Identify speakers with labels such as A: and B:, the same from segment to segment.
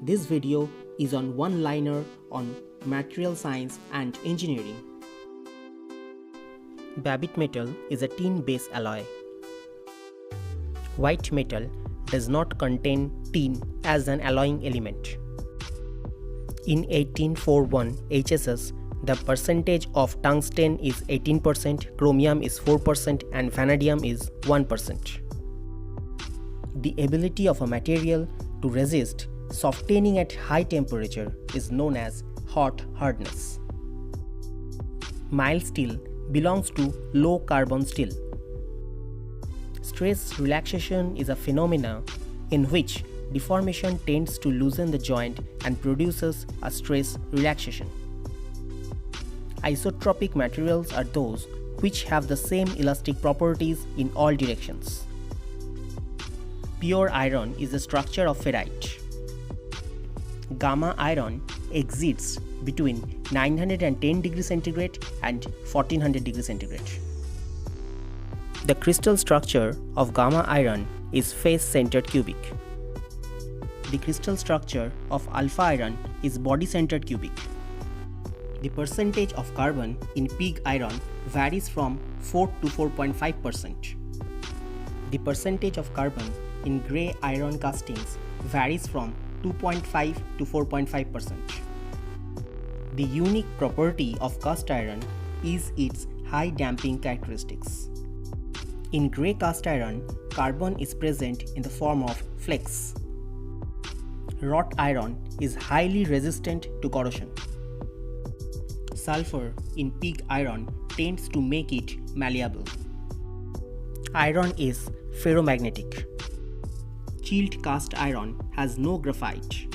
A: This video is on one-liner on material science and engineering. Bainite metal is a tin-based alloy. White metal does not contain tin as an alloying element. In 1841 HSS, the percentage of tungsten is 18%, chromium is 4%, and vanadium is 1%. The ability of a material to resist softening at high temperature is known as hot hardness. Mild steel belongs to low carbon steel. Stress relaxation is a phenomenon in which deformation tends to loosen the joint and produces a stress relaxation. Isotropic materials are those which have the same elastic properties in all directions. Pure iron is the structure of ferrite. Gamma iron exists between 910 degrees centigrade and 1400 degrees centigrade. The crystal structure of gamma iron is face-centered cubic. The crystal structure of alpha iron is body-centered cubic. The percentage of carbon in pig iron varies from 4 to 4.5%. The percentage of carbon in grey iron castings varies from 2.5 to 4.5%. The unique property of cast iron is its high damping characteristics. In grey cast iron, carbon is present in the form of flakes. Wrought iron is highly resistant to corrosion. Sulphur in pig iron tends to make it malleable. Iron is ferromagnetic. Chilled cast iron has no graphite.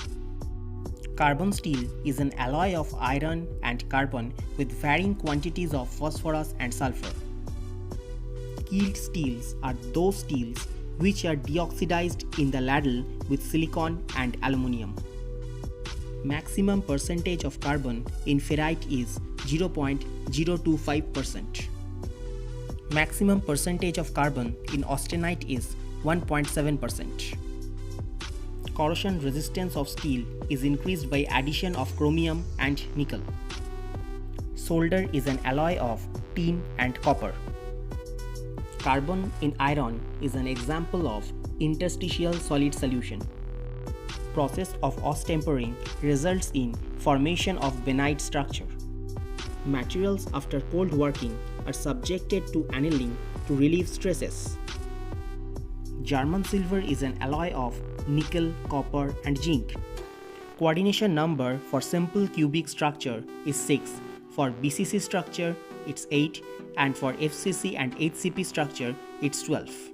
A: Carbon steel is an alloy of iron and carbon with varying quantities of phosphorus and sulphur. Keeled steels are those steels which are deoxidized in the ladle with silicon and aluminium. Maximum percentage of carbon in ferrite is 0.025%. Maximum percentage of carbon in austenite is 1.7%. Corrosion resistance of steel is increased by addition of chromium and nickel. Solder is an alloy of tin and copper. Carbon in iron is an example of interstitial solid solution. Process of austempering results in formation of bainite structure. Materials after cold working are subjected to annealing to relieve stresses. German silver is an alloy of nickel, copper, and zinc. Coordination number for simple cubic structure is 6, for BCC structure it's 8, and for FCC and HCP structure it's 12.